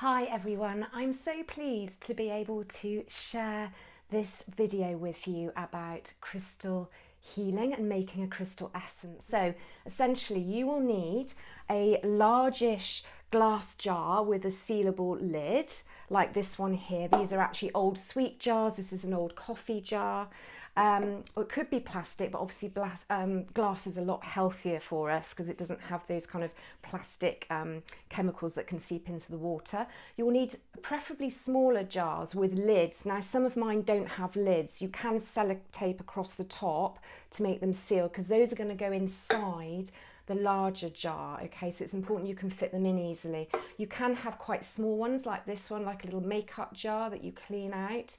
Hi everyone, I'm so pleased to be able to share this video with you about crystal healing and making a crystal essence. So essentially you will need a largish glass jar with a sealable lid like this one here. These are actually old sweet jars. This is an old coffee jar. Or it could be plastic, but obviously glass is a lot healthier for us because it doesn't have those kind of plastic chemicals that can seep into the water. You'll need preferably smaller jars with lids. Now some of mine don't have lids. You can sellotape across the top to make them sealed because those are going to go inside the larger jar. Okay, so it's important you can fit them in easily. You can have quite small ones like this one, like a little makeup jar that you clean out,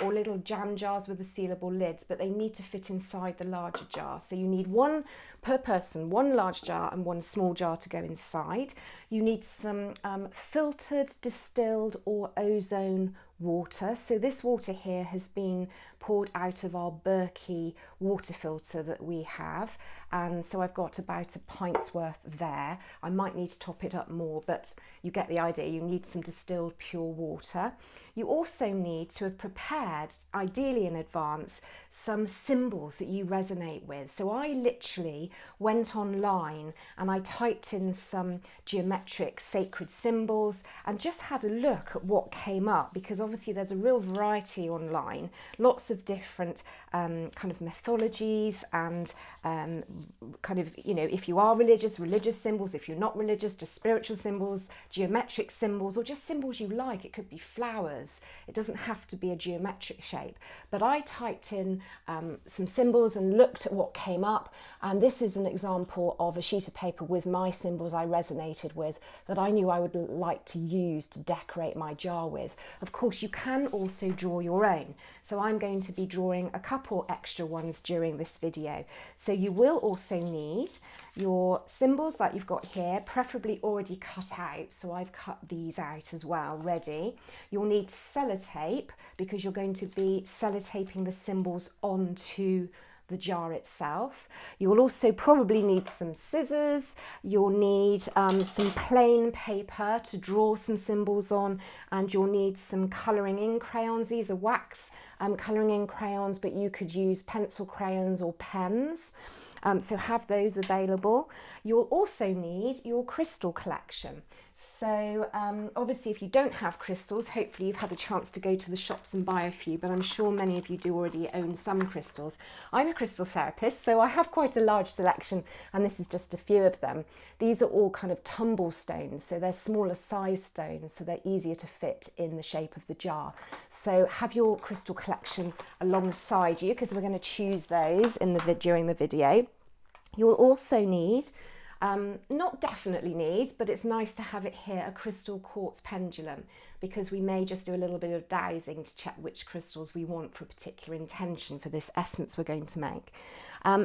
or little jam jars with the sealable lids, but they need to fit inside the larger jar. So you need one per person, one large jar and one small jar to go inside. You need some filtered, distilled or ozone water. So this water here has been poured out of our Berkey water filter that we have, and so I've got about a pint's worth there. I might need to top it up more, but you get the idea. You need some distilled pure water. You also need to have prepared, ideally in advance, some symbols that you resonate with. So I literally went online and I typed in some geometric sacred symbols and just had a look at what came up, because obviously there's a real variety online, lots of different kind of mythologies and kind of, you know, if you are religious symbols, if you're not religious, just spiritual symbols, geometric symbols, or just symbols you like. It could be flowers. It doesn't have to be a geometric shape. But I typed in some symbols and looked at what came up, and this is an example of a sheet of paper with my symbols I resonated with that I knew I would like to use to decorate my jar with. Of course, you can also draw your own. So I'm going to be drawing a couple extra ones during this video. So you will also need your symbols like you've got here, preferably already cut out. So I've cut these out as well, ready. You'll need sellotape because you're going to be sellotaping the symbols onto the jar itself. You'll also probably need some scissors. You'll need some plain paper to draw some symbols on, and you'll need some colouring in crayons. These are wax colouring in crayons, but you could use pencil crayons or pens. So have those available. You'll also need your crystal collection. So obviously if you don't have crystals, hopefully you've had a chance to go to the shops and buy a few, but I'm sure many of you do already own some crystals. I'm a crystal therapist, so I have quite a large selection, and this is just a few of them. These are all kind of tumble stones, so they're smaller size stones, so they're easier to fit in the shape of the jar. So have your crystal collection alongside you, because we're going to choose those in during the video. You'll also need, not definitely need, but it's nice to have it here, a crystal quartz pendulum, because we may just do a little bit of dowsing to check which crystals we want for a particular intention for this essence we're going to make.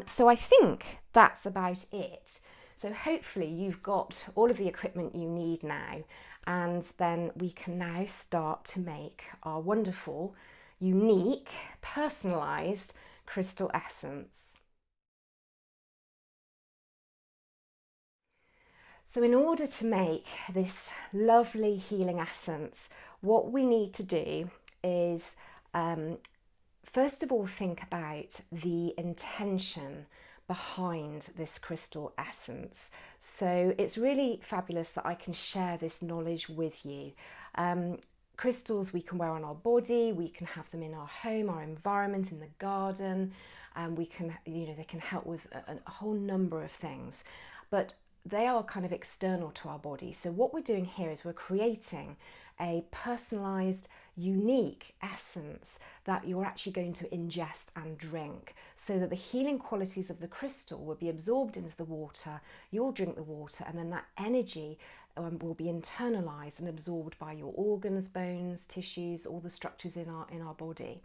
So I think that's about it. So hopefully you've got all of the equipment you need now, and then we can now start to make our wonderful, unique, personalised crystal essence. So in order to make this lovely healing essence, what we need to do is first of all think about the intention behind this crystal essence. So it's really fabulous that I can share this knowledge with you. Crystals we can wear on our body, we can have them in our home, our environment, in the garden, we can, you know, they can help with a whole number of things, but they are kind of external to our body. So what we're doing here is we're creating a personalized, unique essence that you're actually going to ingest and drink, so that the healing qualities of the crystal will be absorbed into the water, you'll drink the water, and then that energy will be internalized and absorbed by your organs, bones, tissues, all the structures in our body.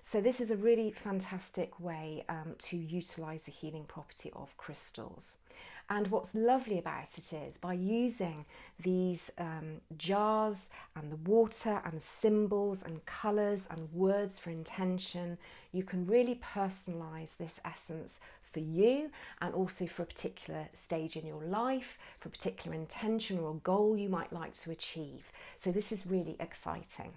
So this is a really fantastic way to utilise the healing property of crystals. And what's lovely about it is by using these jars and the water and symbols and colours and words for intention, you can really personalise this essence for you and also for a particular stage in your life, for a particular intention or a goal you might like to achieve. So this is really exciting.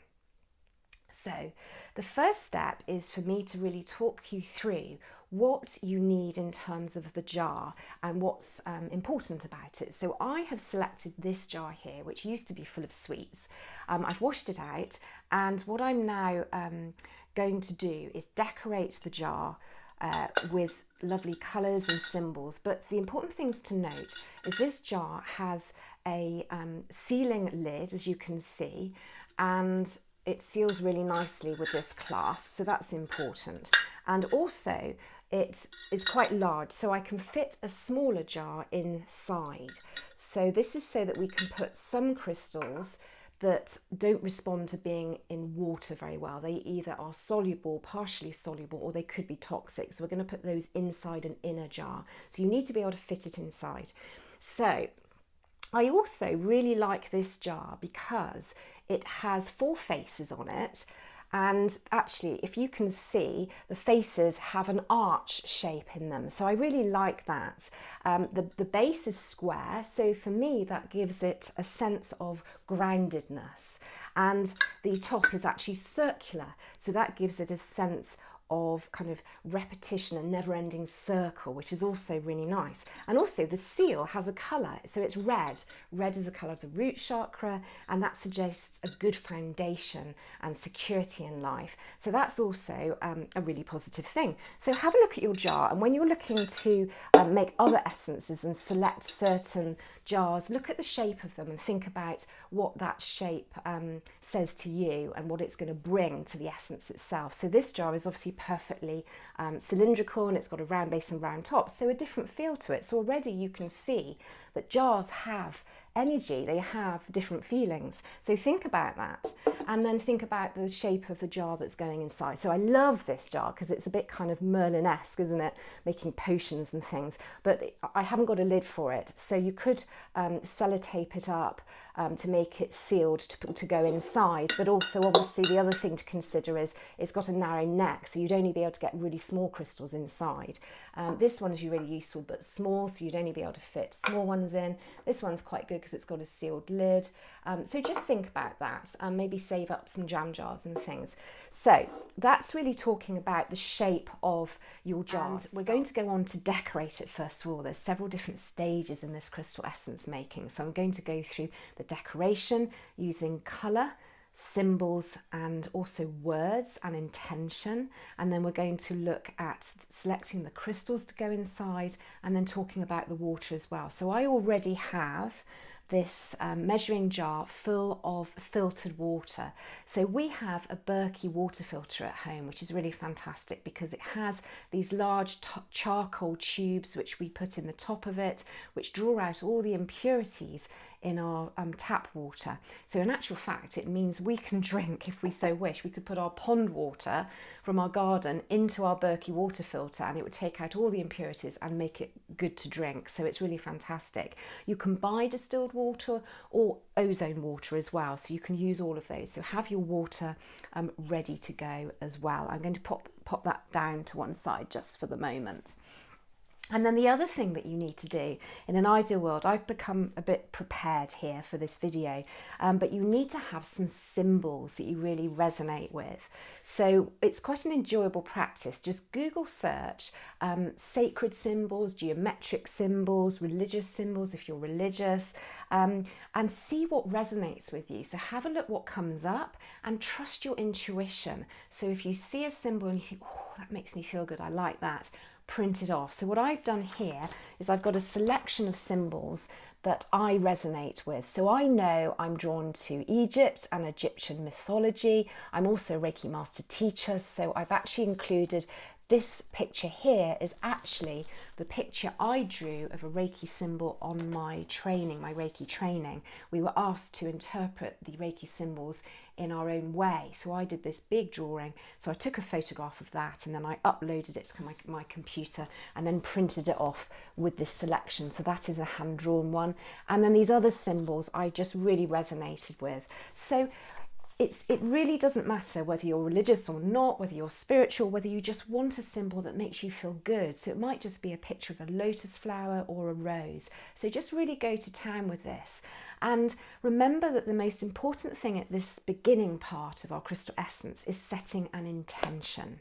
So the first step is for me to really talk you through what you need in terms of the jar and what's important about it. So I have selected this jar here, which used to be full of sweets. I've washed it out, and what I'm now going to do is decorate the jar with lovely colours and symbols. But the important things to note is this jar has a sealing lid, as you can see, and it seals really nicely with this clasp, so that's important. And also it is quite large, so I can fit a smaller jar inside. So this is so that we can put some crystals that don't respond to being in water very well. They either are soluble, partially soluble, or they could be toxic. So we're going to put those inside an inner jar. So you need to be able to fit it inside. So I also really like this jar because it has 4 faces on it, and actually if you can see, the faces have an arch shape in them, so I really like that. The base is square, so for me that gives it a sense of groundedness, and the top is actually circular, so that gives it a sense of kind of repetition, a never-ending circle, which is also really nice. And also the seal has a colour, so it's red. Red is the colour of the root chakra, and that suggests a good foundation and security in life. So that's also a really positive thing. So have a look at your jar, and when you're looking to make other essences and select certain jars, look at the shape of them and think about what that shape says to you and what it's going to bring to the essence itself. So this jar is obviously perfectly cylindrical, and it's got a round base and round top, so a different feel to it. So already you can see that jars have energy, they have different feelings. So think about that, and then think about the shape of the jar that's going inside. So I love this jar because it's a bit kind of Merlin-esque, isn't it, making potions and things, but I haven't got a lid for it, so you could sellotape it up to make it sealed to go inside. But also obviously the other thing to consider is it's got a narrow neck, so you'd only be able to get really small crystals inside. This one is really useful but small, so you'd only be able to fit small ones in. This one's quite good because it's got a sealed lid. So just think about that, and maybe save up some jam jars and things. So that's really talking about the shape of your jar. And we're going to go on to decorate it first of all. There's several different stages in this crystal essence making. So I'm going to go through the decoration using colour, symbols, and also words and intention, and then we're going to look at selecting the crystals to go inside, and then talking about the water as well. So I already have this measuring jar full of filtered water. So we have a Berkey water filter at home, which is really fantastic because it has these large charcoal tubes which we put in the top of it, which draw out all the impurities in our tap water. So in actual fact, it means we can drink, if we so wish. We could put our pond water from our garden into our Berkey water filter, and it would take out all the impurities and make it good to drink. So it's really fantastic. You can buy distilled water or ozone water as well, so you can use all of those. So have your water ready to go as well. I'm going to pop that down to one side just for the moment. And then the other thing that you need to do in an ideal world, I've become a bit prepared here for this video, but you need to have some symbols that you really resonate with. So it's quite an enjoyable practice. Just Google search sacred symbols, geometric symbols, religious symbols if you're religious, and see what resonates with you. So have a look what comes up and trust your intuition. So if you see a symbol and you think, oh, that makes me feel good, I like that, print it off. So what I've done here is I've got a selection of symbols that I resonate with. So I know I'm drawn to Egypt and Egyptian mythology. I'm also a Reiki master teacher, so I've actually included this picture here is actually the picture I drew of a Reiki symbol on my training, my Reiki training. We were asked to interpret the Reiki symbols in our own way. So I did this big drawing. So I took a photograph of that and then I uploaded it to my computer and then printed it off with this selection. So that is a hand-drawn one. And then these other symbols I just really resonated with. So it really doesn't matter whether you're religious or not, whether you're spiritual, whether you just want a symbol that makes you feel good. So it might just be a picture of a lotus flower or a rose. So just really go to town with this. And remember that the most important thing at this beginning part of our crystal essence is setting an intention.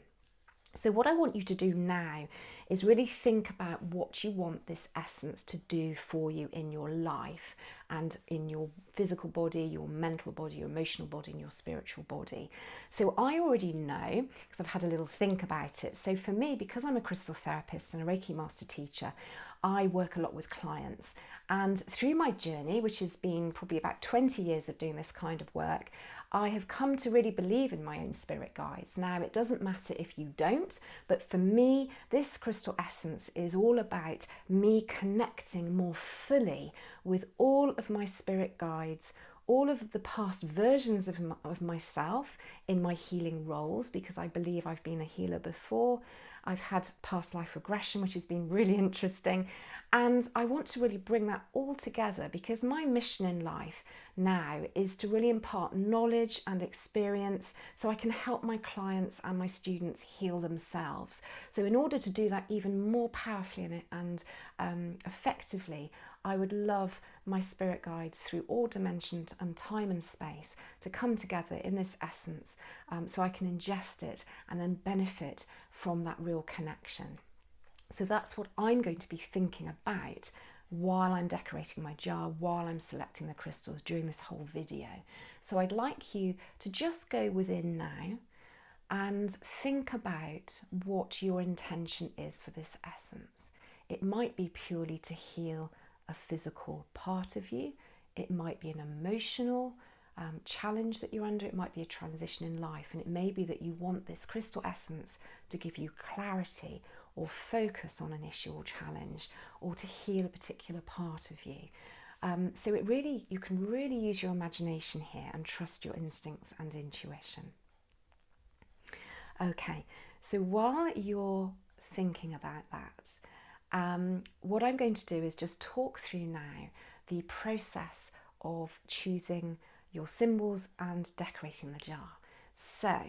So what I want you to do now is really think about what you want this essence to do for you in your life and in your physical body, your mental body, your emotional body, and your spiritual body. So I already know, because I've had a little think about it. So for me, because I'm a crystal therapist and a Reiki master teacher, I work a lot with clients. And through my journey, which has been probably about 20 years of doing this kind of work, I have come to really believe in my own spirit guides. Now, it doesn't matter if you don't, but for me, this crystal essence is all about me connecting more fully with all of my spirit guides, all of the past versions of myself in my healing roles, because I believe I've been a healer before. I've had past life regression, which has been really interesting. And I want to really bring that all together because my mission in life now is to really impart knowledge and experience so I can help my clients and my students heal themselves. So in order to do that even more powerfully and effectively, I would love my spirit guides through all dimensions and time and space to come together in this essence so I can ingest it and then benefit from that real connection. So that's what I'm going to be thinking about while I'm decorating my jar, while I'm selecting the crystals during this whole video. So I'd like you to just go within now and think about what your intention is for this essence. It might be purely to heal a physical part of you. It might be an emotional challenge that you're under. It might be a transition in life, and it may be that you want this crystal essence to give you clarity or focus on an issue or challenge, or to heal a particular part of you. So you can really use your imagination here and trust your instincts and intuition. Okay, so while you're thinking about that, what I'm going to do is just talk through now the process of choosing your symbols and decorating the jar. So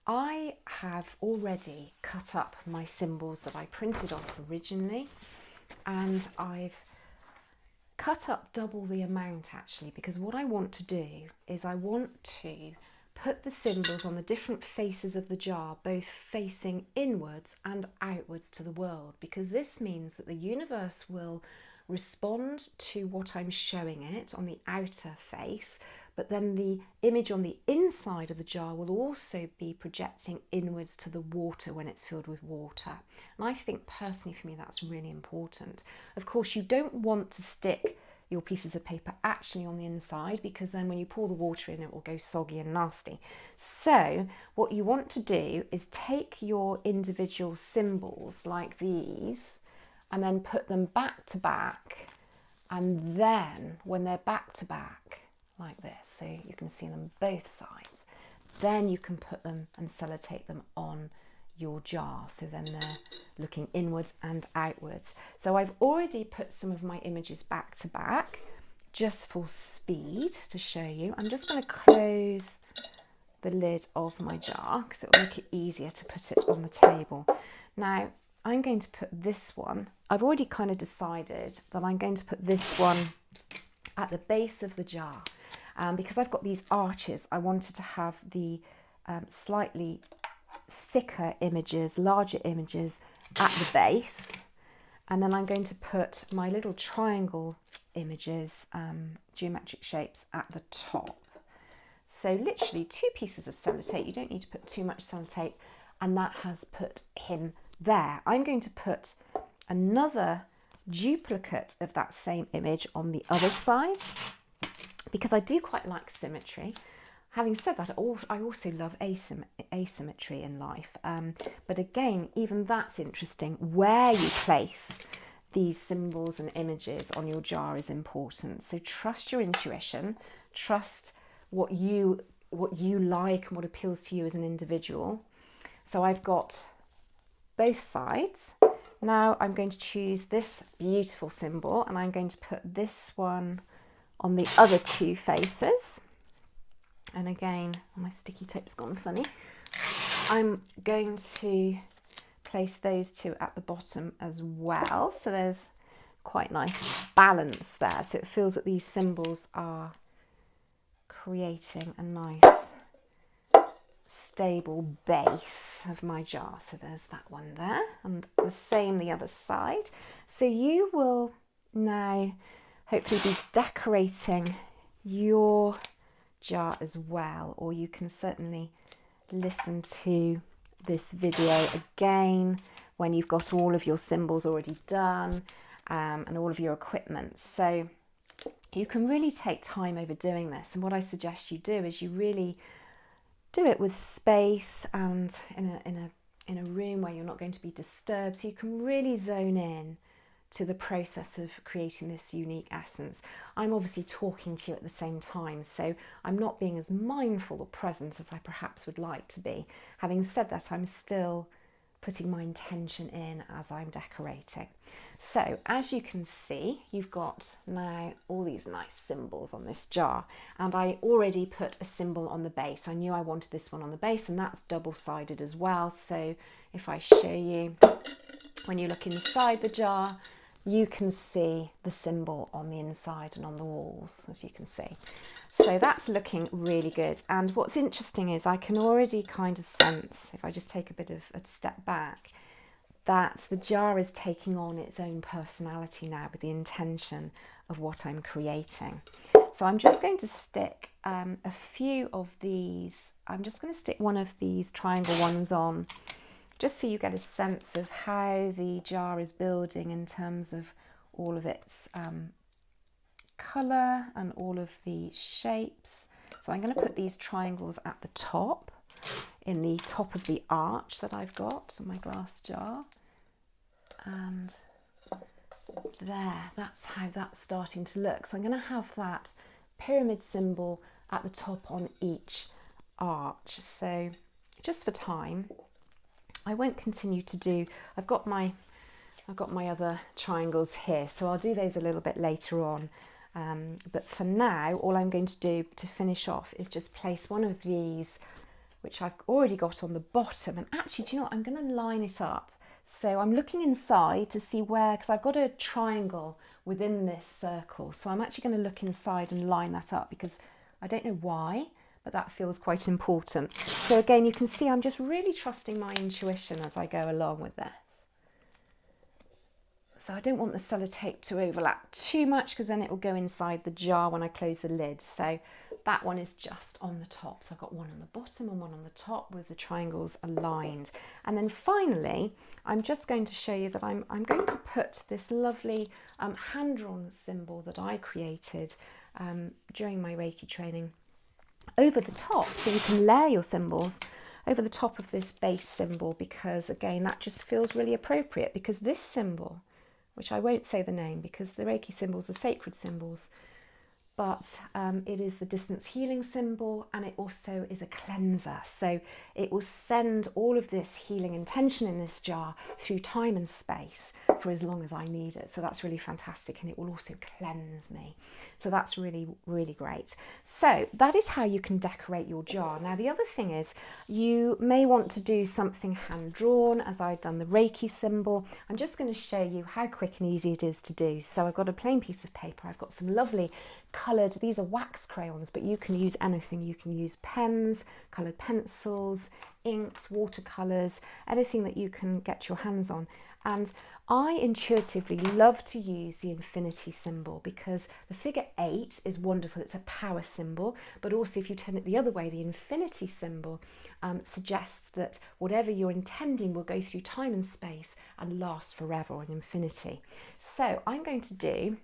I have already cut up my symbols that I printed off originally, and I've cut up double the amount actually, because what I want to do is I want to put the symbols on the different faces of the jar, both facing inwards and outwards to the world, because this means that the universe will respond to what I'm showing it on the outer face, but then the image on the inside of the jar will also be projecting inwards to the water when it's filled with water. And I think personally for me that's really important. Of course, you don't want to stick your pieces of paper actually on the inside, because then when you pour the water in it will go soggy and nasty. So what you want to do is take your individual symbols like these and then put them back to back, and then when they're back to back like this, so you can see them both sides, then you can put them and sellotape them on your jar, so then they're looking inwards and outwards. So I've already put some of my images back to back just for speed to show you. I'm just going to close the lid of my jar because it will make it easier to put it on the table. Now I'm going to put this one, I've already kind of decided that I'm going to put this one at the base of the jar, because I've got these arches. I wanted to have the slightly thicker images, larger images at the base, and then I'm going to put my little triangle images, geometric shapes at the top. So literally 2 pieces of sellotape, you don't need to put too much sellotape, and that has put him there. I'm going to put another duplicate of that same image on the other side, because I do quite like symmetry. Having said that, I also love asymmetry in life. But again, even that's interesting. Where you place these symbols and images on your jar is important. So trust your intuition, trust what you like and what appeals to you as an individual. So I've got both sides. Now I'm going to choose this beautiful symbol and I'm going to put this one on the other two faces. And again, my sticky tape's gone funny. I'm going to place those two at the bottom as well. So there's quite nice balance there. So it feels that these symbols are creating a nice stable base of my jar. So there's that one there, and the same the other side. So you will now hopefully be decorating your jar as well, or you can certainly listen to this video again when you've got all of your symbols already done and all of your equipment. So you can really take time over doing this, and what I suggest you do is you really do it with space and in a room where you're not going to be disturbed, so you can really zone in to the process of creating this unique essence. I'm obviously talking to you at the same time, so I'm not being as mindful or present as I perhaps would like to be. Having said that, I'm still putting my intention in as I'm decorating. So as you can see, you've got now all these nice symbols on this jar, and I already put a symbol on the base. I knew I wanted this one on the base, and that's double-sided as well. So if I show you, when you look inside the jar, you can see the symbol on the inside and on the walls, as you can see. So that's looking really good. And what's interesting is I can already kind of sense, if I just take a bit of a step back, that the jar is taking on its own personality now with the intention of what I'm creating. So I'm just going to stick a few of these. I'm just going to stick one of these triangle ones on, just so you get a sense of how the jar is building in terms of all of its colour and all of the shapes. So I'm going to put these triangles at the top, in the top of the arch that I've got in my glass jar. And there, that's how that's starting to look. So I'm going to have that pyramid symbol at the top on each arch. So just for time, I won't continue to do, I've got my other triangles here, so I'll do those a little bit later on. But for now, all I'm going to do to finish off is just place one of these, which I've already got on the bottom. And actually, do you know what? I'm going to line it up. So I'm looking inside to see where, because I've got a triangle within this circle. So I'm actually going to look inside and line that up, because I don't know why, but that feels quite important. So again, you can see I'm just really trusting my intuition as I go along with this. So I don't want the sellotape to overlap too much, because then it will go inside the jar when I close the lid. So that one is just on the top. So I've got one on the bottom and one on the top with the triangles aligned. And then finally, I'm just going to show you that I'm going to put this lovely hand-drawn symbol that I created during my Reiki training over the top, so you can layer your symbols over the top of this base symbol, because again, that just feels really appropriate, because this symbol, which I won't say the name because the Reiki symbols are sacred symbols, but it is the distance healing symbol, and it also is a cleanser. So it will send all of this healing intention in this jar through time and space for as long as I need it. So that's really fantastic, and it will also cleanse me. So that's really, really great. So that is how you can decorate your jar. Now, the other thing is you may want to do something hand-drawn, as I've done the Reiki symbol. I'm just going to show you how quick and easy it is to do. So I've got a plain piece of paper. I've got some lovely coloured, these are wax crayons, but you can use anything. You can use pens, coloured pencils, inks, watercolours, anything that you can get your hands on. And I intuitively love to use the infinity symbol, because the figure 8 is wonderful. It's a power symbol, but also if you turn it the other way, the infinity symbol suggests that whatever you're intending will go through time and space and last forever, or in infinity. So I'm going to do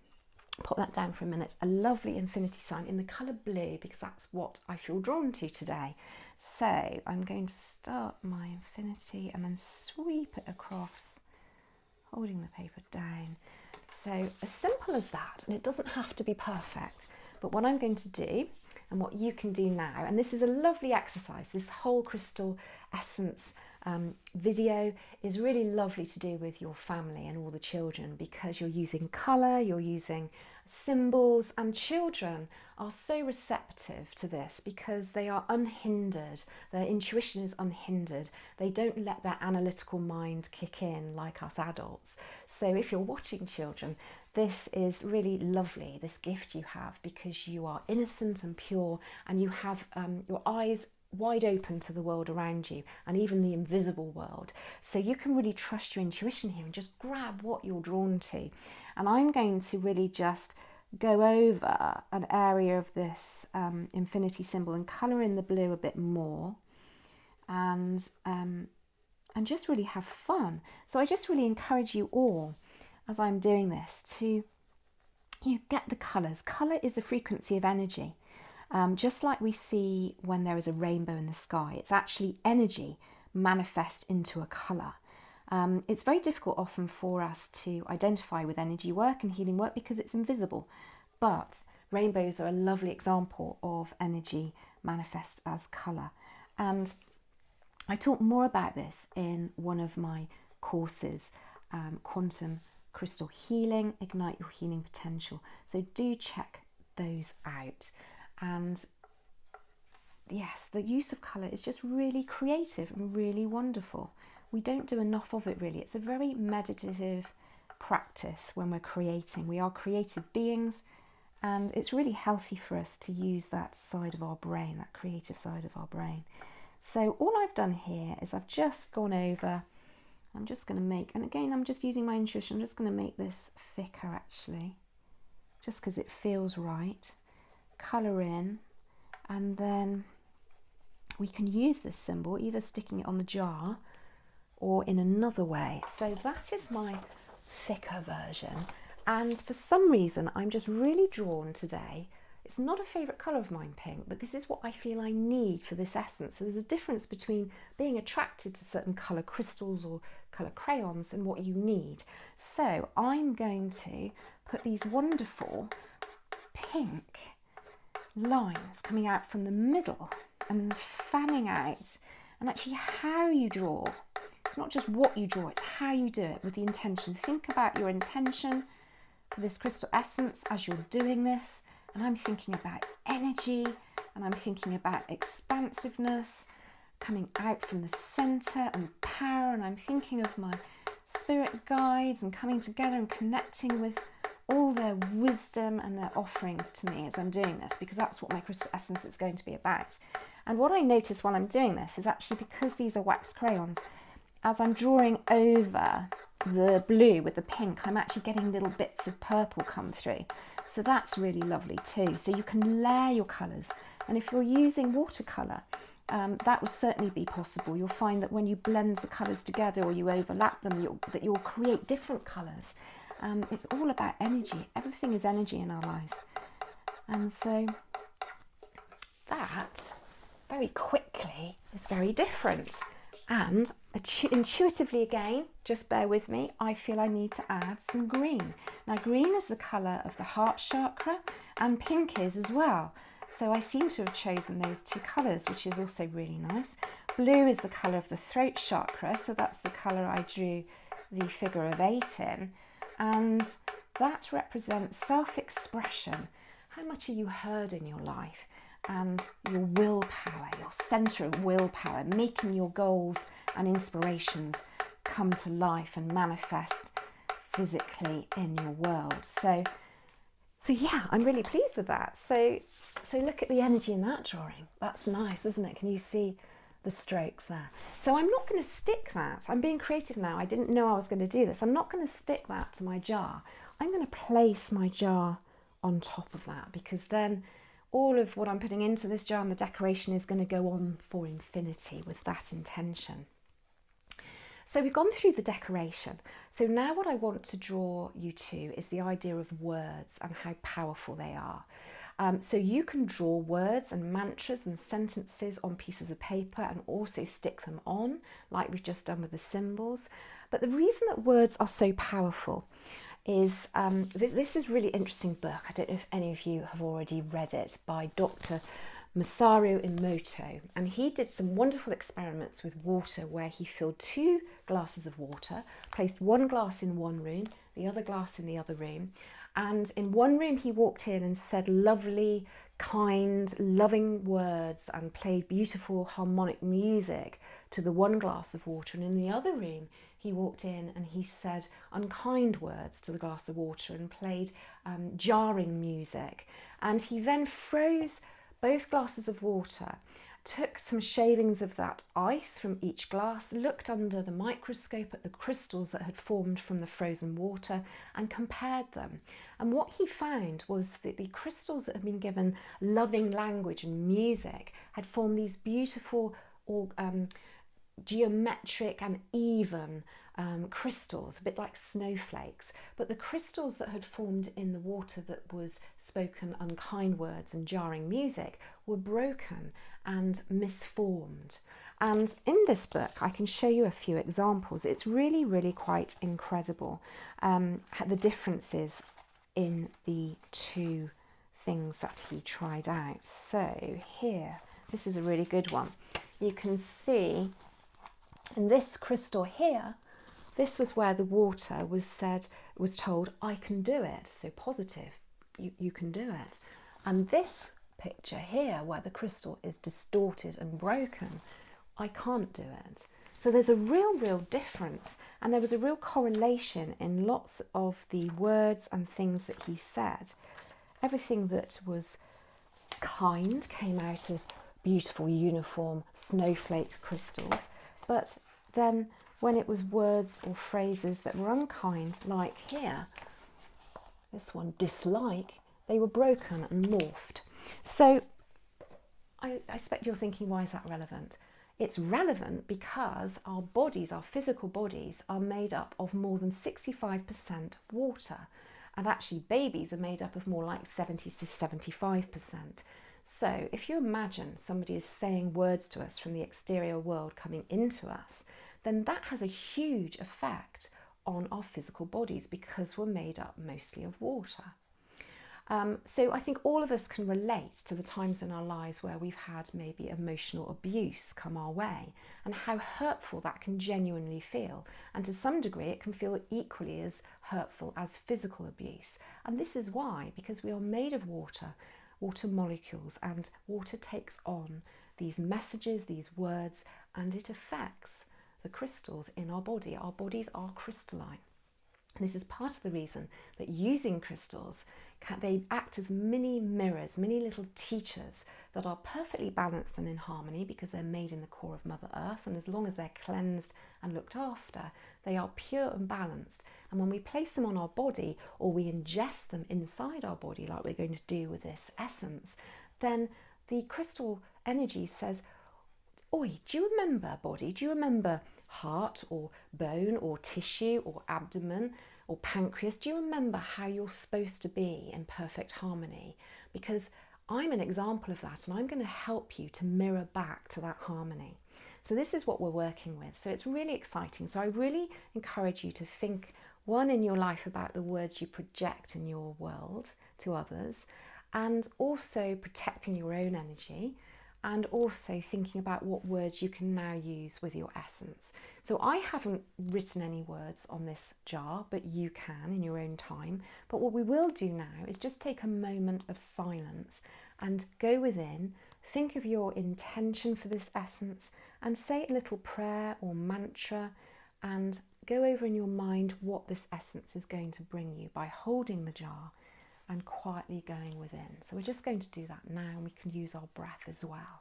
Pop that down for a minute. A lovely infinity sign in the colour blue, because that's what I feel drawn to today. So I'm going to start my infinity and then sweep it across, holding the paper down. So as simple as that, and it doesn't have to be perfect, but what I'm going to do and what you can do now, and this is a lovely exercise, this whole crystal essence video is really lovely to do with your family and all the children, because you're using colour, you're using symbols, and children are so receptive to this because they are unhindered. Their intuition is unhindered. They don't let their analytical mind kick in like us adults. So if you're watching children, this is really lovely, this gift you have, because you are innocent and pure, and you have your eyes wide open to the world around you and even the invisible world. So you can really trust your intuition here and just grab what you're drawn to. And I'm going to really just go over an area of this infinity symbol and colour in the blue a bit more, and just really have fun. So I just really encourage you all, as I'm doing this, to get the colours. Colour is a frequency of energy. Just like we see when there is a rainbow in the sky, it's actually energy manifest into a colour. It's very difficult often for us to identify with energy work and healing work because it's invisible, but rainbows are a lovely example of energy manifest as colour. And I talk more about this in one of my courses, Quantum Crystal Healing, Ignite Your Healing Potential. So do check those out. And yes, the use of colour is just really creative and really wonderful. We don't do enough of it, really. It's a very meditative practice when we're creating. We are creative beings, and it's really healthy for us to use that side of our brain, that creative side of our brain. So all I've done here is I've just gone over, I'm just going to make, and again I'm just using my intuition, I'm just going to make this thicker actually, just because it feels right. Colour in, and then we can use this symbol either sticking it on the jar or in another way. So that is my thicker version, and for some reason I'm just really drawn today. It's not a favourite colour of mine, pink, but this is what I feel I need for this essence. So there's a difference between being attracted to certain colour crystals or colour crayons and what you need. So I'm going to put these wonderful pink lines coming out from the middle and fanning out, and actually how you draw. It's not just what you draw, it's how you do it with the intention. Think about your intention for this crystal essence as you're doing this, and I'm thinking about energy, and I'm thinking about expansiveness coming out from the center and power, and I'm thinking of my spirit guides and coming together and connecting with all their wisdom and their offerings to me as I'm doing this, because that's what my crystal essence is going to be about. And what I notice while I'm doing this is actually, because these are wax crayons, as I'm drawing over the blue with the pink, I'm actually getting little bits of purple come through. So that's really lovely too. So you can layer your colours, and if you're using watercolour, that will certainly be possible. You'll find that when you blend the colours together or you overlap them, you'll create different colours. It's all about energy. Everything is energy in our lives. And so that very quickly is very different. And intuitively again, just bear with me, I feel I need to add some green. Now green is the colour of the heart chakra, and pink is as well. So I seem to have chosen those two colours, which is also really nice. Blue is the colour of the throat chakra, so that's the colour I drew the figure of 8 in. And that represents self-expression. How much are you heard in your life? And your willpower, your centre of willpower, making your goals and inspirations come to life and manifest physically in your world. So yeah, I'm really pleased with that. So look at the energy in that drawing. That's nice, isn't it? Can you see the strokes there? So I'm not going to stick that. I'm being creative now. I didn't know I was going to do this. I'm not going to stick that to my jar. I'm going to place my jar on top of that, because then all of what I'm putting into this jar and the decoration is going to go on for infinity with that intention. So we've gone through the decoration. So now what I want to draw you to is the idea of words and how powerful they are. So you can draw words and mantras and sentences on pieces of paper and also stick them on, like we've just done with the symbols. But the reason that words are so powerful is, this is a really interesting book. I don't know if any of you have already read it, by Dr. Masaru Emoto, and he did some wonderful experiments with water where he filled 2 glasses of water, placed one glass in one room, the other glass in the other room, and in one room he walked in and said lovely, kind, loving words and played beautiful harmonic music to the one glass of water, and in the other room he walked in and he said unkind words to the glass of water and played jarring music. And he then froze both glasses of water, took some shavings of that ice from each glass, looked under the microscope at the crystals that had formed from the frozen water and compared them. And what he found was that the crystals that had been given loving language and music had formed these beautiful geometric and even crystals, a bit like snowflakes. But the crystals that had formed in the water that was spoken unkind words and jarring music were broken and misformed. And in this book I can show you a few examples. It's really, really quite incredible, the differences in the 2 things that he tried out. So here, this is a really good one. You can see in this crystal here, this was where the water was told, I can do it. So positive, you can do it. And this picture here, where the crystal is distorted and broken, I can't do it. So there's a real difference, and there was a real correlation in lots of the words and things that he said. Everything that was kind came out as beautiful, uniform, snowflake crystals, but then when it was words or phrases that were unkind, like here, this one, dislike, they were broken and morphed. So I expect you're thinking, why is that relevant? It's relevant because our bodies, our physical bodies, are made up of more than 65% water. And actually babies are made up of more like 70 to 75%. So if you imagine somebody is saying words to us from the exterior world coming into us, then that has a huge effect on our physical bodies because we're made up mostly of water. So I think all of us can relate to the times in our lives where we've had maybe emotional abuse come our way and how hurtful that can genuinely feel. And to some degree, it can feel equally as hurtful as physical abuse. And this is why, because we are made of water, water molecules, and water takes on these messages, these words, and it affects the crystals in our body. Our bodies are crystalline. And this is part of the reason that using crystals, they act as mini mirrors, mini little teachers that are perfectly balanced and in harmony because they're made in the core of Mother Earth, and as long as they're cleansed and looked after, they are pure and balanced. And when we place them on our body or we ingest them inside our body, like we're going to do with this essence, then the crystal energy says, oi, do you remember, body? Do you remember heart or bone or tissue or abdomen or pancreas? Do you remember how you're supposed to be in perfect harmony? Because I'm an example of that, and I'm going to help you to mirror back to that harmony. So this is what we're working with. So it's really exciting. So I really encourage you to think, one, in your life about the words you project in your world to others, and also protecting your own energy, and also thinking about what words you can now use with your essence. So I haven't written any words on this jar, but you can in your own time. But what we will do now is just take a moment of silence and go within, think of your intention for this essence, and say a little prayer or mantra, and go over in your mind what this essence is going to bring you by holding the jar and quietly going within. So we're just going to do that now, and we can use our breath as well.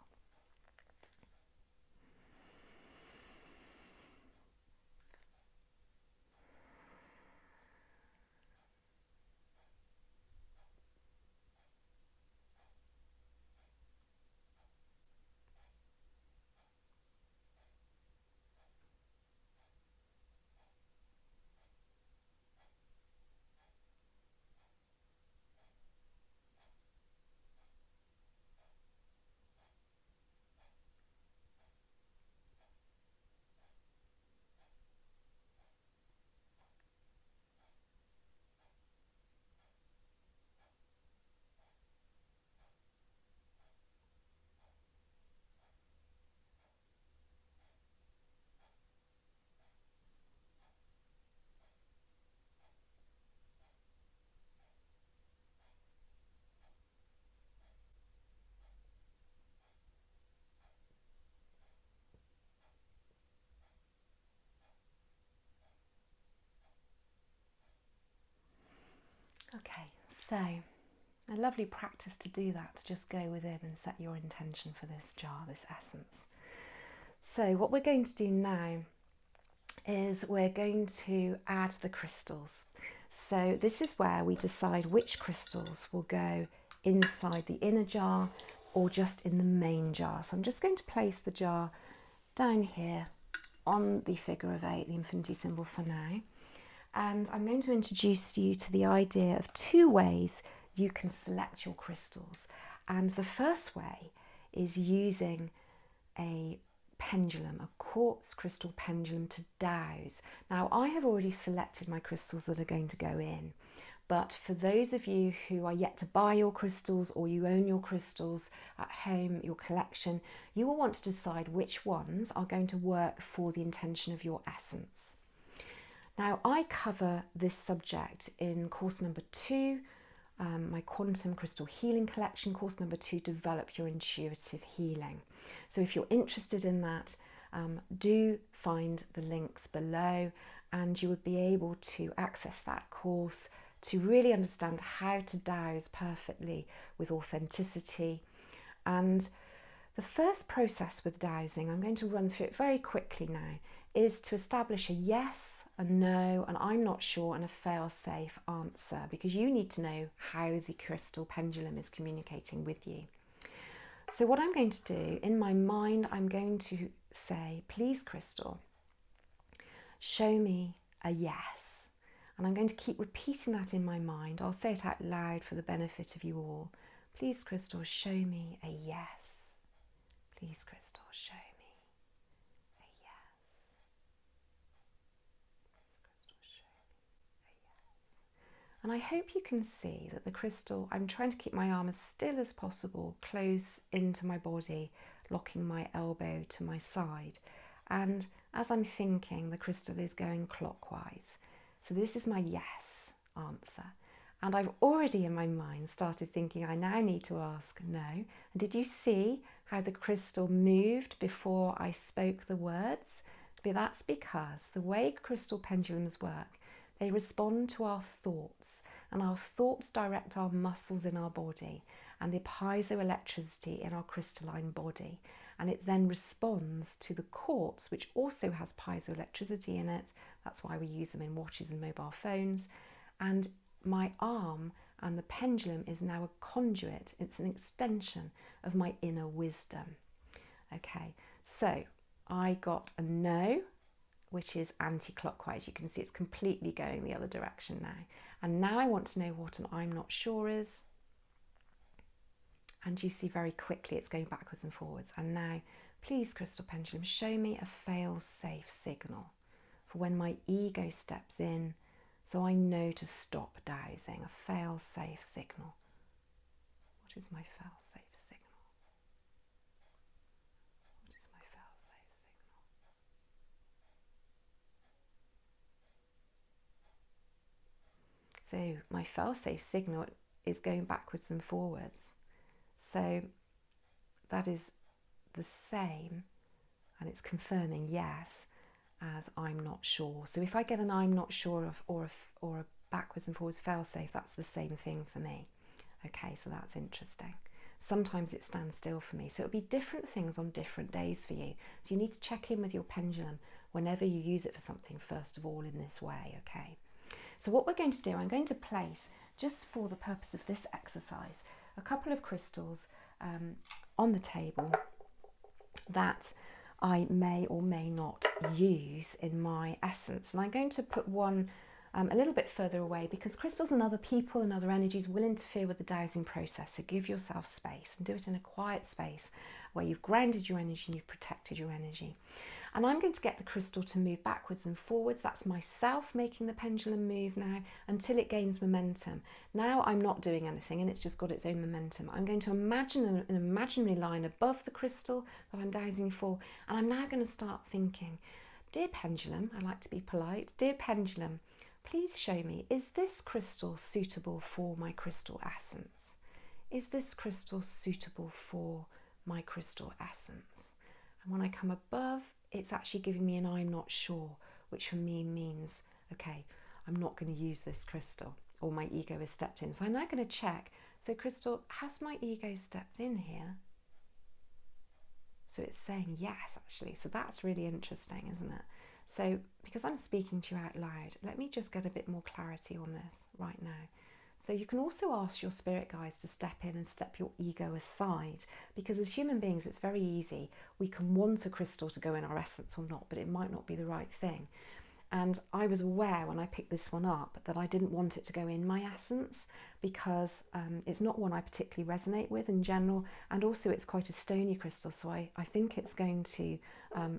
Okay, so a lovely practice to do that, to just go within and set your intention for this jar, this essence. So what we're going to do now is we're going to add the crystals. So this is where we decide which crystals will go inside the inner jar or just in the main jar. So I'm just going to place the jar down here on the figure of 8, the infinity symbol for now. And I'm going to introduce you to the idea of 2 ways you can select your crystals. And the first way is using a pendulum, a quartz crystal pendulum to dowse. Now, I have already selected my crystals that are going to go in, but for those of you who are yet to buy your crystals, or you own your crystals at home, your collection, you will want to decide which ones are going to work for the intention of your essence. Now, I cover this subject in course number 2, my Quantum Crystal Healing Collection, course number 2, Develop Your Intuitive Healing. So if you're interested in that, do find the links below, and you would be able to access that course to really understand how to dowse perfectly with authenticity. And the first process with dowsing, I'm going to run through it very quickly now, is to establish a yes, a no, and I'm not sure, and a fail-safe answer, because you need to know how the crystal pendulum is communicating with you. So what I'm going to do, in my mind, I'm going to say, please crystal, show me a yes. And I'm going to keep repeating that in my mind. I'll say it out loud for the benefit of you all. Please crystal, show me a yes. Please crystal, show me a yes. Please crystal, show me a yes. And I hope you can see that the crystal, I'm trying to keep my arm as still as possible, close into my body, locking my elbow to my side. And as I'm thinking, the crystal is going clockwise. So this is my yes answer. And I've already in my mind started thinking I now need to ask no. And did you see how the crystal moved before I spoke the words? But that's because the way crystal pendulums work, they respond to our thoughts, and our thoughts direct our muscles in our body and the piezoelectricity in our crystalline body. And it then responds to the quartz, which also has piezoelectricity in it. That's why we use them in watches and mobile phones. And my arm and the pendulum is now a conduit. It's an extension of my inner wisdom. Okay, so I got a no, which is anti-clockwise. You can see it's completely going the other direction now. And now I want to know what an I'm not sure is. And you see very quickly it's going backwards and forwards. And now, please, crystal pendulum, show me a fail-safe signal for when my ego steps in, so I know to stop dowsing. A fail-safe signal. What is my fail-safe signal? What is my fail-safe signal? So my fail-safe signal is going backwards and forwards. So that is the same, and it's confirming yes as I'm not sure. So if I get an I'm not sure of, or a backwards and forwards fail-safe, that's the same thing for me. Okay, so that's interesting. Sometimes it stands still for me. So it'll be different things on different days for you. So you need to check in with your pendulum whenever you use it for something, first of all, in this way, okay? So what we're going to do, I'm going to place, just for the purpose of this exercise, a couple of crystals on the table that I may or may not use in my essence. And I'm going to put one a little bit further away, because crystals and other people and other energies will interfere with the dowsing process. So give yourself space and do it in a quiet space where you've grounded your energy and you've protected your energy. And I'm going to get the crystal to move backwards and forwards. That's myself making the pendulum move now until it gains momentum. Now I'm not doing anything and it's just got its own momentum. I'm going to imagine an imaginary line above the crystal that I'm dowsing for, and I'm now going to start thinking, dear pendulum, I like to be polite, dear pendulum, please show me, is this crystal suitable for my crystal essence? Is this crystal suitable for my crystal essence? And when I come above, it's actually giving me an I'm not sure, which for me means, okay, I'm not going to use this crystal, or my ego has stepped in. So I'm now going to check. So crystal, has my ego stepped in here? So it's saying yes, actually. So that's really interesting, isn't it? So because I'm speaking to you out loud, let me just get a bit more clarity on this right now. So you can also ask your spirit guides to step in and step your ego aside, because as human beings, it's very easy. We can want a crystal to go in our essence or not, but it might not be the right thing. And I was aware when I picked this one up that I didn't want it to go in my essence, because it's not one I particularly resonate with in general, and also it's quite a stony crystal, so I think it's going to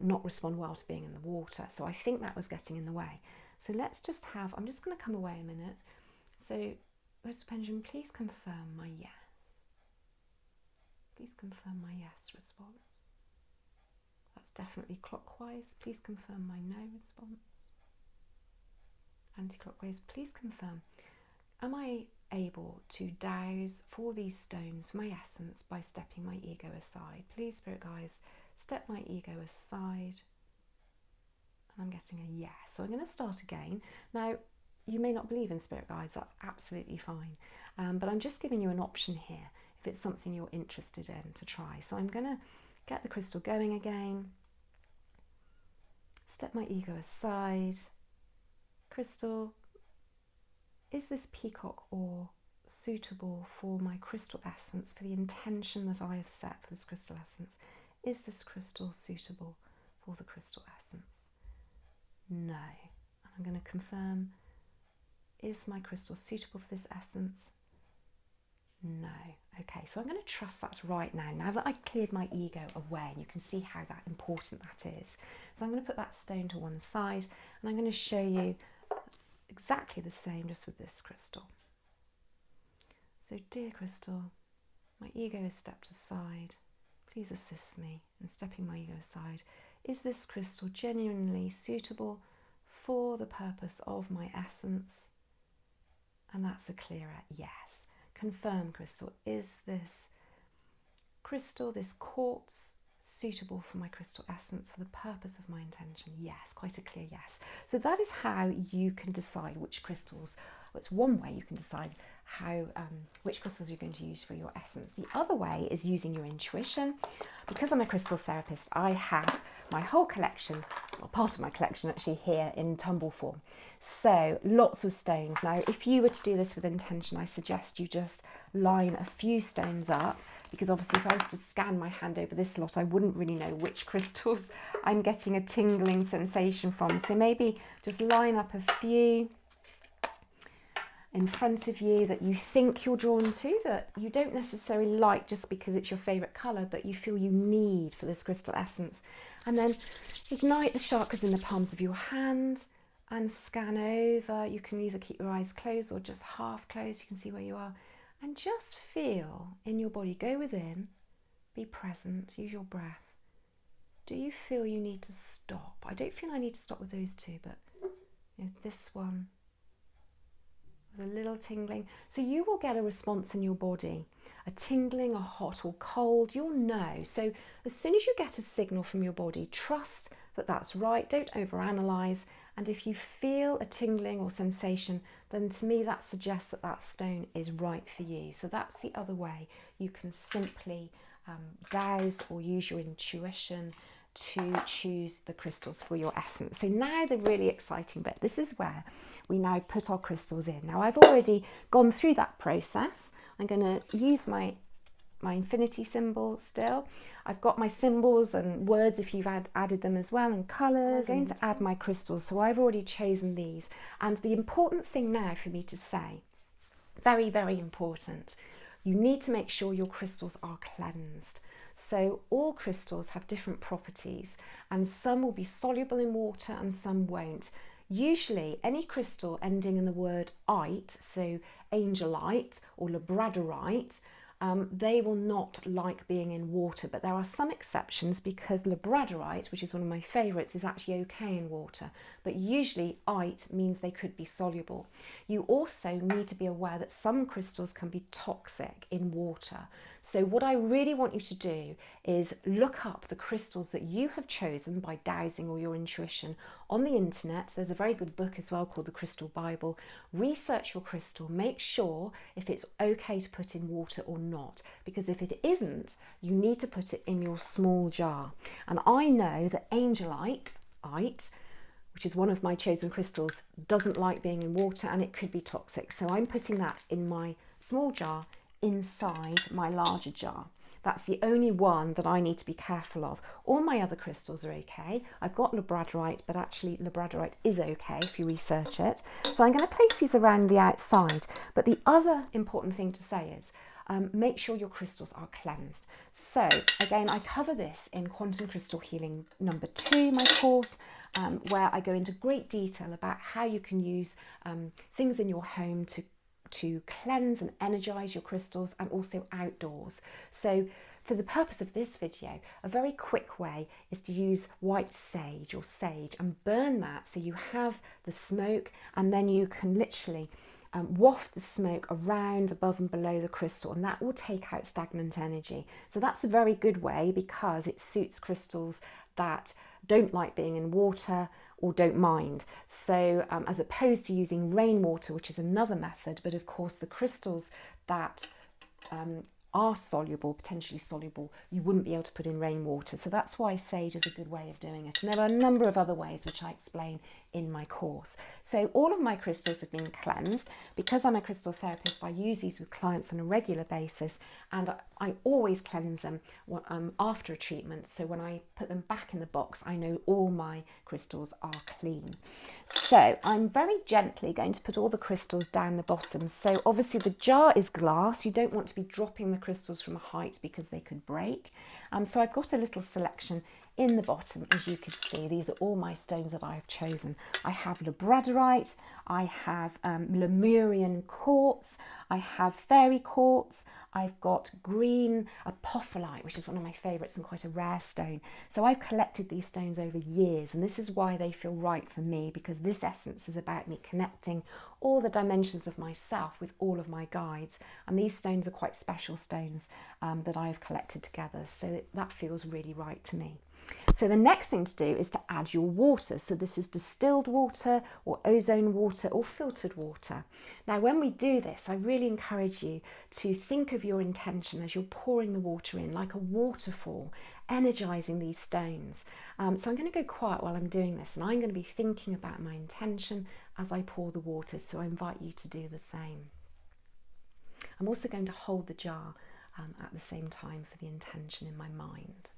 not respond well to being in the water. So I think that was getting in the way. So let's just have, I'm just going to come away a minute. So Crystal Pendulum, please confirm my yes. Please confirm my yes response. That's definitely clockwise. Please confirm my no response. Anti-clockwise, please confirm. Am I able to dowse for these stones my essence by stepping my ego aside? Please, spirit guides, step my ego aside. And I'm getting a yes. So I'm going to start again. Now, you may not believe in spirit guides, that's absolutely fine. But I'm just giving you an option here if it's something you're interested in to try. So I'm going to get the crystal going again. Step my ego aside. Crystal, is this peacock ore suitable for my crystal essence, for the intention that I have set for this crystal essence? Is this crystal suitable for the crystal essence? No. And I'm going to confirm, is my crystal suitable for this essence? No. Okay, so I'm going to trust that's right now. Now that I've cleared my ego away, and you can see how that important that is. So I'm going to put that stone to one side, and I'm going to show you exactly the same just with this crystal. So dear crystal, my ego is stepped aside. Please assist me in stepping my ego aside. Is this crystal genuinely suitable for the purpose of my essence? And that's a clearer yes. Confirm, crystal, is this crystal, this quartz, suitable for my crystal essence for the purpose of my intention? Yes, quite a clear yes. So that is how you can decide which crystals, well, it's one way you can decide how which crystals you're going to use for your essence. The other way is using your intuition. Because I'm a crystal therapist, I have my whole collection, or part of my collection actually, here in tumble form. So lots of stones. Now, if you were to do this with intention, I suggest you just line a few stones up, because obviously if I was to scan my hand over this lot, I wouldn't really know which crystals I'm getting a tingling sensation from. So maybe just line up a few in front of you that you think you're drawn to, that you don't necessarily like just because it's your favourite colour, but you feel you need for this crystal essence. And then ignite the chakras in the palms of your hand and scan over. You can either keep your eyes closed or just half closed. You can see where you are. And just feel in your body, go within, be present, use your breath. Do you feel you need to stop? I don't feel I need to stop with those two, but this one, with a little tingling. So you will get a response in your body, a tingling, a hot or cold, you'll know. So as soon as you get a signal from your body, trust that that's right, don't overanalyze. And if you feel a tingling or sensation, then to me that suggests that that stone is right for you. So that's the other way. You can simply dowse or use your intuition to choose the crystals for your essence. So now the really exciting bit, this is where we now put our crystals in. Now I've already gone through that process. I'm going to use my infinity symbol still. I've got my symbols and words if you've added them as well, and colours. I'm going to add my crystals, so I've already chosen these. And the important thing now for me to say, very, very important, you need to make sure your crystals are cleansed. So all crystals have different properties, and some will be soluble in water and some won't. Usually any crystal ending in the word "ite", so angelite or labradorite, they will not like being in water, but there are some exceptions because labradorite, which is one of my favourites, is actually okay in water, but usually ite means they could be soluble. You also need to be aware that some crystals can be toxic in water. So what I really want you to do is look up the crystals that you have chosen by dowsing or your intuition on the internet. There's a very good book as well called The Crystal Bible. Research your crystal, make sure if it's okay to put in water or not, because if it isn't, you need to put it in your small jar. And I know that angelite, which is one of my chosen crystals, doesn't like being in water and it could be toxic. So I'm putting that in my small jar inside my larger jar. That's the only one that I need to be careful of. All my other crystals are okay. I've got labradorite, but actually labradorite is okay if you research it. So I'm going to place these around the outside. But the other important thing to say is make sure your crystals are cleansed. So again, I cover this in Quantum Crystal Healing number 2, my course, where I go into great detail about how you can use things in your home to cleanse and energize your crystals, and also outdoors. So for the purpose of this video, a very quick way is to use white sage or sage and burn that so you have the smoke, and then you can literally waft the smoke around, above and below the crystal, and that will take out stagnant energy. So that's a very good way because it suits crystals that don't like being in water or don't mind. So as opposed to using rainwater, which is another method, but of course the crystals that are soluble, potentially soluble, you wouldn't be able to put in rainwater. So that's why sage is a good way of doing it. And there are a number of other ways which I explain in my course. So all of my crystals have been cleansed. Because I'm a crystal therapist, I use these with clients on a regular basis, and I always cleanse them after a treatment. So when I put them back in the box, I know all my crystals are clean. So I'm very gently going to put all the crystals down the bottom. So obviously the jar is glass. You don't want to be dropping the crystals from a height because they could break. So I've got a little selection in the bottom, as you can see. These are all my stones that I have chosen. I have labradorite, I have Lemurian quartz, I have fairy quartz, I've got green apophyllite, which is one of my favourites and quite a rare stone. So I've collected these stones over years, and this is why they feel right for me, because this essence is about me connecting all the dimensions of myself with all of my guides. And these stones are quite special stones that I have collected together. So that feels really right to me. So the next thing to do is to add your water. So this is distilled water or ozone water or filtered water. Now when we do this, I really encourage you to think of your intention as you're pouring the water in, like a waterfall, energizing these stones. So I'm going to go quiet while I'm doing this, and I'm going to be thinking about my intention as I pour the water. So I invite you to do the same. I'm also going to hold the jar at the same time for the intention in my mind.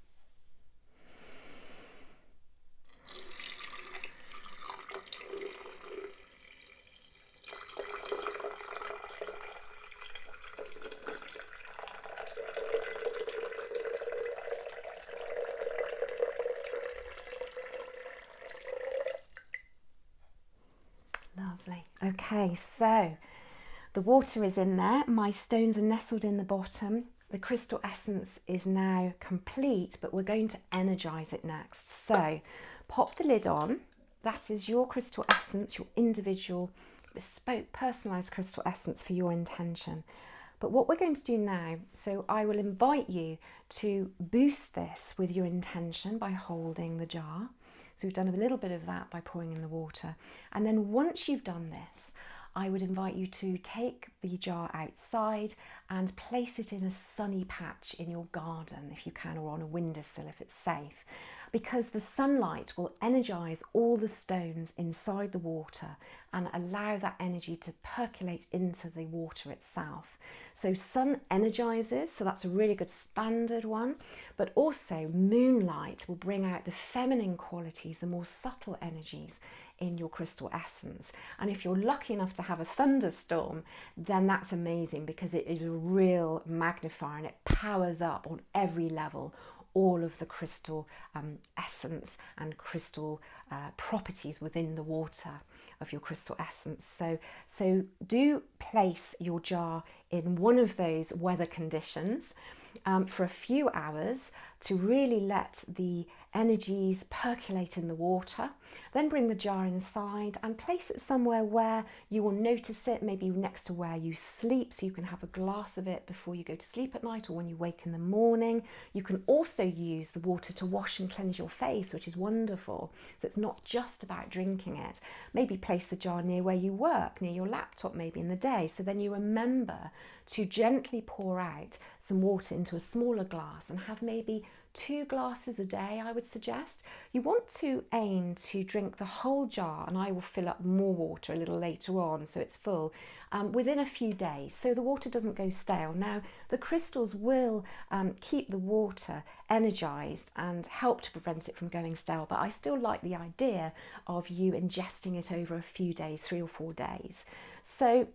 Lovely. Okay, so the water is in there. My stones are nestled in the bottom. The crystal essence is now complete, but we're going to energize it next. So pop the lid on. That is your crystal essence, your individual, bespoke, personalized crystal essence for your intention. But what we're going to do now, so I will invite you to boost this with your intention by holding the jar. So we've done a little bit of that by pouring in the water. And then once you've done this, I would invite you to take the jar outside and place it in a sunny patch in your garden if you can, or on a windowsill if it's safe, because the sunlight will energize all the stones inside the water and allow that energy to percolate into the water itself. So sun energizes, so that's a really good standard one, but also moonlight will bring out the feminine qualities, the more subtle energies in your crystal essence. And if you're lucky enough to have a thunderstorm, then that's amazing, because it is a real magnifier and it powers up on every level all of the crystal essence and crystal properties within the water. of your crystal essence. So do place your jar in one of those weather conditions for a few hours to really let the energies percolate in the water. Then bring the jar inside and place it somewhere where you will notice it, maybe next to where you sleep, so you can have a glass of it before you go to sleep at night or when you wake in the morning. You can also use the water to wash and cleanse your face, which is wonderful. So it's not just about drinking it. Maybe place the jar near where you work, near your laptop maybe in the day, so then you remember to gently pour out some water into a smaller glass and have maybe 2 glasses a day, I would suggest. You want to aim to drink the whole jar, and I will fill up more water a little later on so it's full, within a few days, so the water doesn't go stale. Now, the crystals will keep the water energized and help to prevent it from going stale, but I still like the idea of you ingesting it over a few days, 3 or 4 days. So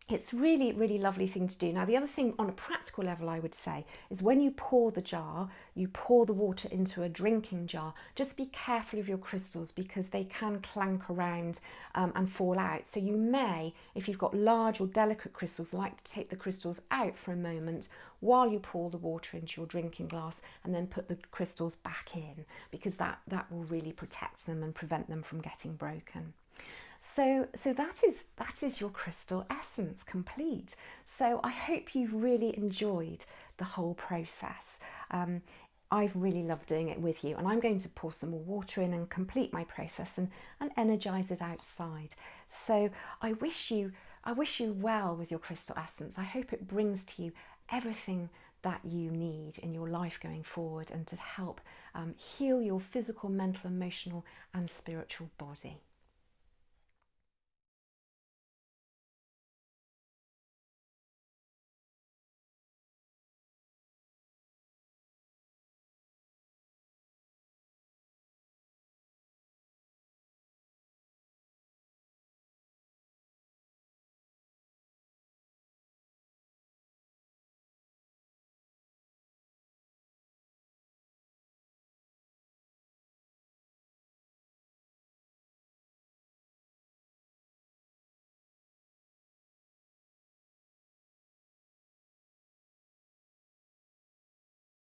it's really, really lovely thing to do. Now, the other thing on a practical level I would say is when you pour the jar, you pour the water into a drinking jar, just be careful of your crystals because they can clank around and fall out. So you may, if you've got large or delicate crystals, like to take the crystals out for a moment while you pour the water into your drinking glass and then put the crystals back in, because that will really protect them and prevent them from getting broken. So that is your crystal essence complete. So I hope you've really enjoyed the whole process. I've really loved doing it with you, and I'm going to pour some more water in and complete my process and energize it outside. So I wish you well with your crystal essence. I hope it brings to you everything that you need in your life going forward and to help heal your physical, mental, emotional and spiritual body.